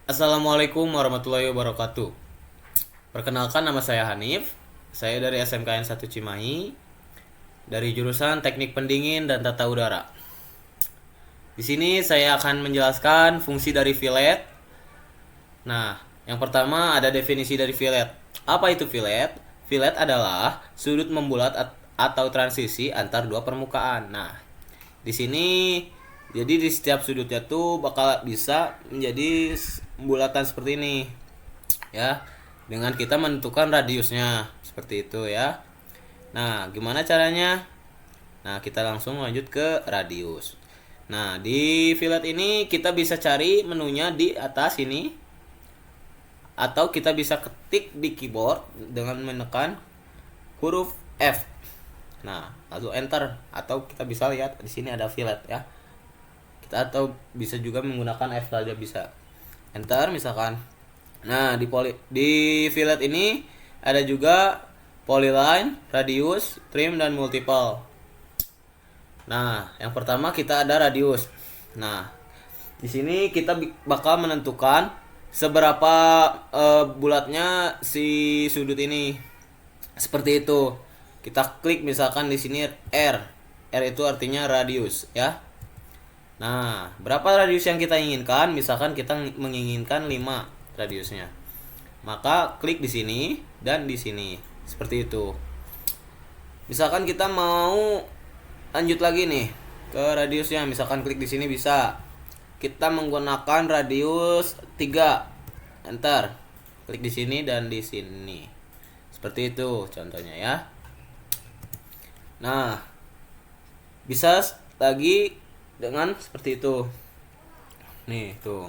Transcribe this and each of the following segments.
Assalamualaikum warahmatullahi wabarakatuh. Perkenalkan, nama saya Hanif. Saya dari SMKN 1 Cimahi, dari jurusan Teknik Pendingin dan Tata Udara. Di sini saya akan menjelaskan fungsi dari fillet. Nah, yang pertama ada definisi dari fillet. Apa itu fillet? Fillet adalah sudut membulat atau transisi antar dua permukaan. Nah, di sini jadi di setiap sudutnya tuh bakal bisa menjadi bulatan seperti ini. Ya, dengan kita menentukan radiusnya seperti itu ya. Nah, gimana caranya? Nah, kita langsung lanjut ke radius. Nah, di fillet ini kita bisa cari menunya di atas ini, atau kita bisa ketik di keyboard dengan menekan huruf F. Nah, lalu enter, atau kita bisa lihat di sini ada fillet ya. Kita atau bisa juga menggunakan F saja bisa. Enter misalkan. Nah, di fillet ini ada juga polyline, radius, trim, dan multiple. Nah, yang pertama kita ada radius. Nah, di sini kita bakal menentukan seberapa bulatnya si sudut ini. Seperti itu. Kita klik misalkan di sini R. R itu artinya radius ya. Nah, berapa radius yang kita inginkan? Misalkan kita menginginkan 5 radiusnya. Maka klik di sini dan di sini. Seperti itu. Misalkan kita mau lanjut lagi nih ke radiusnya, misalkan klik di sini bisa. Kita menggunakan radius 3. Enter. Klik di sini dan di sini. Seperti itu contohnya ya. Nah, bisa lagi dengan seperti itu. Nih, tuh.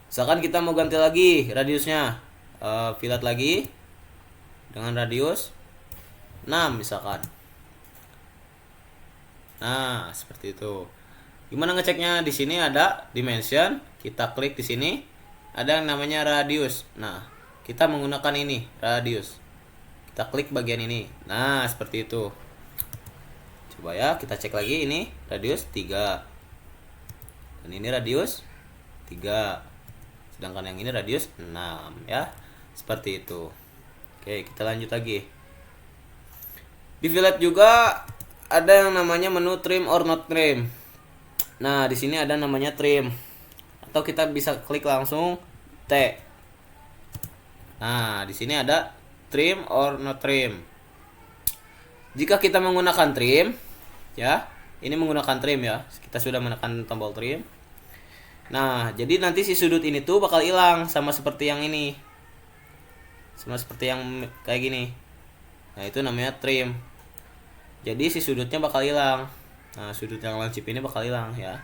Misalkan kita mau ganti lagi radiusnya, fillet lagi dengan radius 6 misalkan. Nah, seperti itu. Gimana ngeceknya? Di sini ada dimension, kita klik di sini, ada yang namanya radius. Nah, kita menggunakan ini, radius. Kita klik bagian ini. Nah, seperti itu. Coba ya, kita cek lagi ini radius 3. Dan ini radius 3. Sedangkan yang ini radius 6 ya. Seperti itu. Oke, kita lanjut lagi. Di fillet juga ada yang namanya menu trim or not trim. Nah, di sini ada namanya trim. Atau kita bisa klik langsung T. Nah, di sini ada trim or not trim. Jika kita menggunakan trim, ya, ini menggunakan trim ya. Kita sudah menekan tombol trim. Nah, jadi nanti si sudut ini tuh bakal hilang sama seperti yang ini. Sama seperti yang kayak gini. Nah, itu namanya trim. Jadi si sudutnya bakal hilang. Nah, sudut yang lancip ini bakal hilang ya.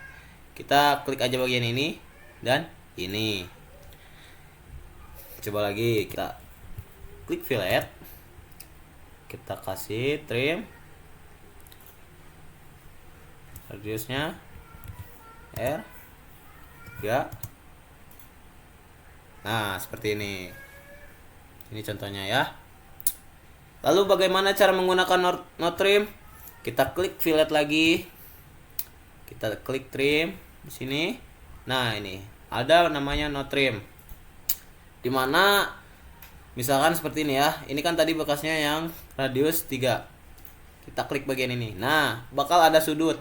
Kita klik aja bagian ini dan ini. Coba lagi, kita klik fillet. Kita kasih trim. Radiusnya R 3. Nah, seperti ini. Ini contohnya ya. Lalu bagaimana cara menggunakan no trim? Kita klik fillet lagi. Kita klik trim di sini. Nah, ini ada namanya no trim. Dimana misalkan seperti ini ya. Ini kan tadi bekasnya yang radius 3. Kita klik bagian ini. Nah, bakal ada sudut.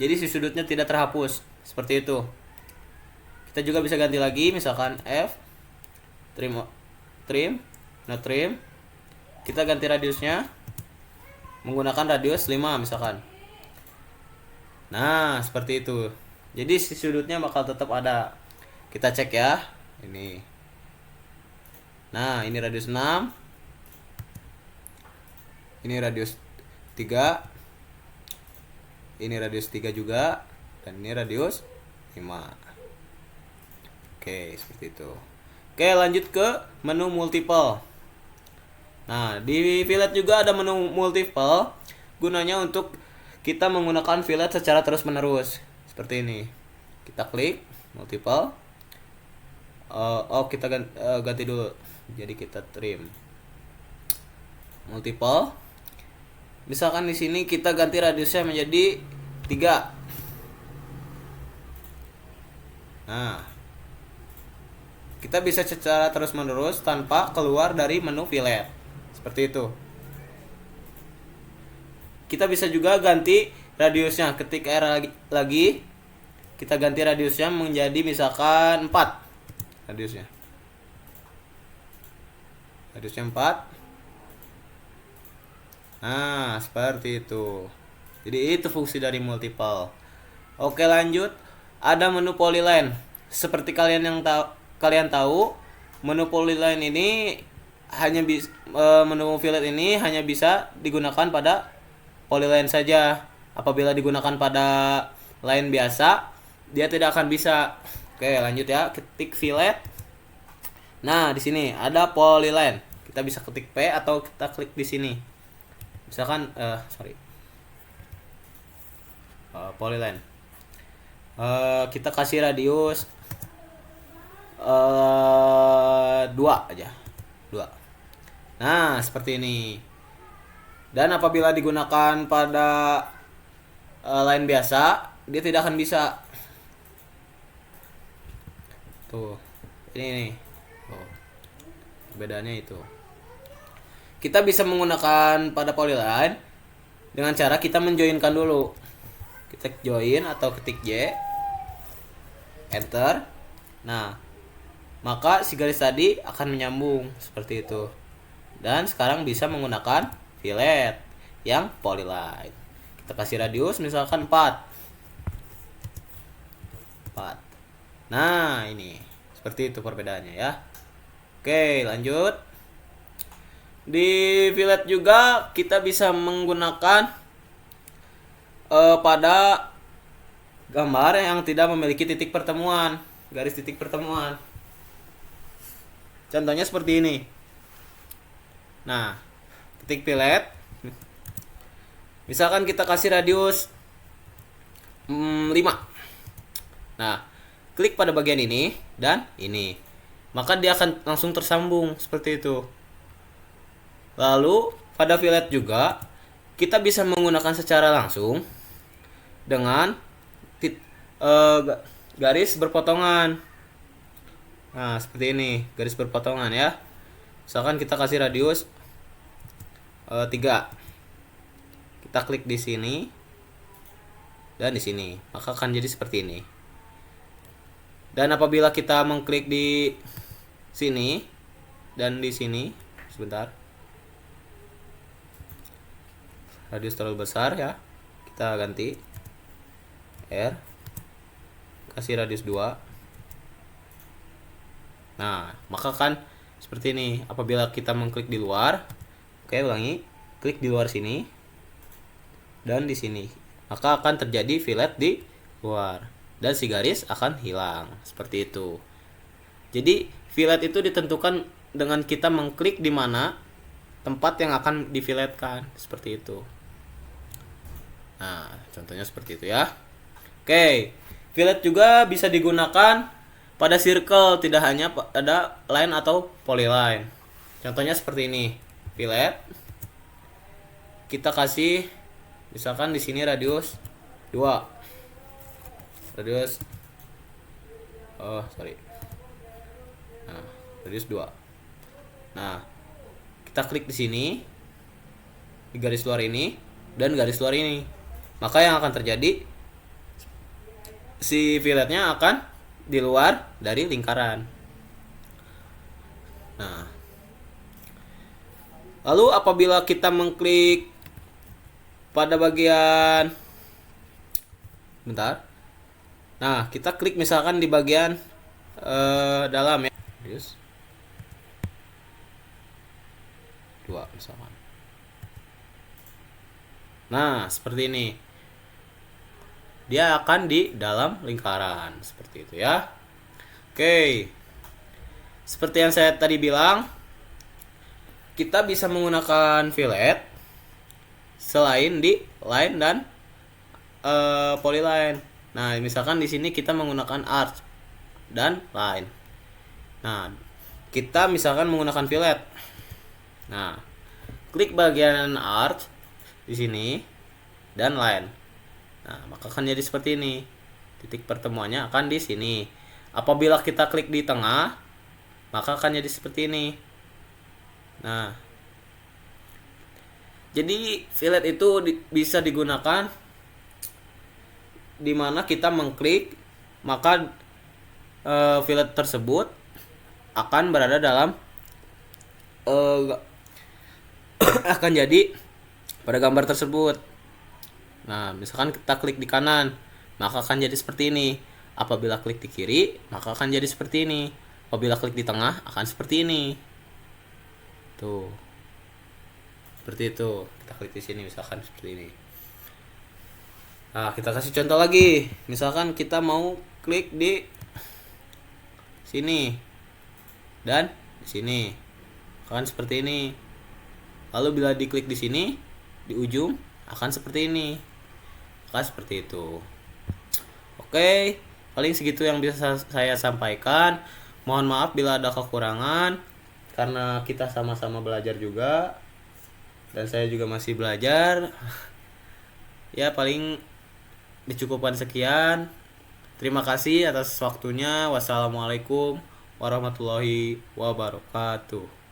Jadi si sudutnya tidak terhapus. Seperti itu. Kita juga bisa ganti lagi, misalkan F, trim, no trim. Kita ganti radiusnya menggunakan radius 5 misalkan. Nah, seperti itu. Jadi si sudutnya bakal tetap ada. Kita cek ya. Ini. Nah, ini radius 6. Ini radius 3. Ini radius 3 juga. Dan ini radius 5. Oke, seperti itu. Oke, lanjut ke menu multiple. Nah, di fillet juga ada menu multiple. Gunanya untuk kita menggunakan fillet secara terus-menerus. Seperti ini. Kita klik multiple. Kita ganti dulu. Jadi kita trim. Multiple. Misalkan di sini kita ganti radiusnya menjadi 3. Nah, kita bisa secara terus-menerus tanpa keluar dari menu fillet. Seperti itu. Kita bisa juga ganti radiusnya. Ketik R lagi, kita ganti radiusnya menjadi misalkan 4. Radiusnya 4. Nah, seperti itu. Jadi itu fungsi dari multiple. Oke, lanjut. Ada menu polyline. Seperti kalian tahu, menu polyline ini menu fillet ini hanya bisa digunakan pada polyline saja. Apabila digunakan pada line biasa, dia tidak akan bisa. Oke, lanjut ya. Ketik fillet. Nah, di sini ada polyline. Kita bisa ketik P atau kita klik di sini. Misalkan polyline. Kita kasih radius 2 aja. 2. Nah, seperti ini. Dan apabila digunakan pada line biasa, dia tidak akan bisa. Tuh. Ini nih. Tuh. Bedanya itu. Kita bisa menggunakan pada polyline dengan cara kita menjoinkan dulu. Kita join atau ketik J, enter. Nah, maka si garis tadi akan menyambung seperti itu. Dan sekarang bisa menggunakan fillet yang polyline. Kita kasih radius misalkan 4. Nah, ini seperti itu perbedaannya ya. Oke, lanjut. Di fillet juga kita bisa menggunakan pada gambar yang tidak memiliki titik pertemuan, garis titik pertemuan. Contohnya seperti ini. Nah, titik fillet. Misalkan kita kasih radius 5. Nah, klik pada bagian ini dan ini. Maka dia akan langsung tersambung seperti itu. Lalu pada fillet juga kita bisa menggunakan secara langsung dengan garis berpotongan. Nah, seperti ini, garis berpotongan ya. Misalkan kita kasih radius 3. Kita klik di sini dan di sini, maka akan jadi seperti ini. Dan apabila kita mengklik di sini dan di sini, sebentar. Radius terlalu besar ya. Kita ganti R. Kasih radius 2. Nah, maka kan seperti ini. Apabila kita mengklik di luar, oke, ulangi. Klik di luar sini dan di sini. Maka akan terjadi fillet di luar dan si garis akan hilang. Seperti itu. Jadi, fillet itu ditentukan dengan kita mengklik di mana tempat yang akan difiletkan. Seperti itu. Nah, contohnya seperti itu ya. Oke, fillet juga bisa digunakan pada circle, tidak hanya pada line atau polyline. Contohnya seperti ini. Fillet. Kita kasih misalkan di sini radius 2. Radius Nah, radius 2. Nah, kita klik di sini di garis luar ini dan garis luar ini. Maka yang akan terjadi, si filletnya akan di luar dari lingkaran. Nah, lalu apabila kita mengklik pada bagian, bentar. Nah, kita klik misalkan di bagian dalam ya. 2 misalkan. Nah, seperti ini. Dia akan di dalam lingkaran seperti itu ya. Oke. Seperti yang saya tadi bilang, kita bisa menggunakan fillet selain di line dan polyline. Nah, misalkan di sini kita menggunakan arch dan line. Nah, kita misalkan menggunakan fillet. Nah, klik bagian arch di sini dan line. Nah, maka akan jadi seperti ini. Titik pertemuannya akan di sini. Apabila kita klik di tengah, maka akan jadi seperti ini. Nah, jadi fillet itu bisa digunakan di mana kita mengklik, maka fillet tersebut akan berada dalam akan jadi pada gambar tersebut. Nah, misalkan kita klik di kanan, maka akan jadi seperti ini. Apabila klik di kiri, maka akan jadi seperti ini. Apabila klik di tengah, akan seperti ini. Tuh. Seperti itu. Kita klik di sini misalkan seperti ini. Nah, kita kasih contoh lagi. Misalkan kita mau klik di sini dan di sini. Akan seperti ini. Lalu bila diklik di sini, di ujung akan seperti ini. Akan seperti itu. Oke, paling segitu yang bisa saya sampaikan. Mohon maaf bila ada kekurangan, karena kita sama-sama belajar juga, dan saya juga masih belajar. Ya, paling dicukupkan sekian. Terima kasih atas waktunya. Wassalamualaikum warahmatullahi wabarakatuh.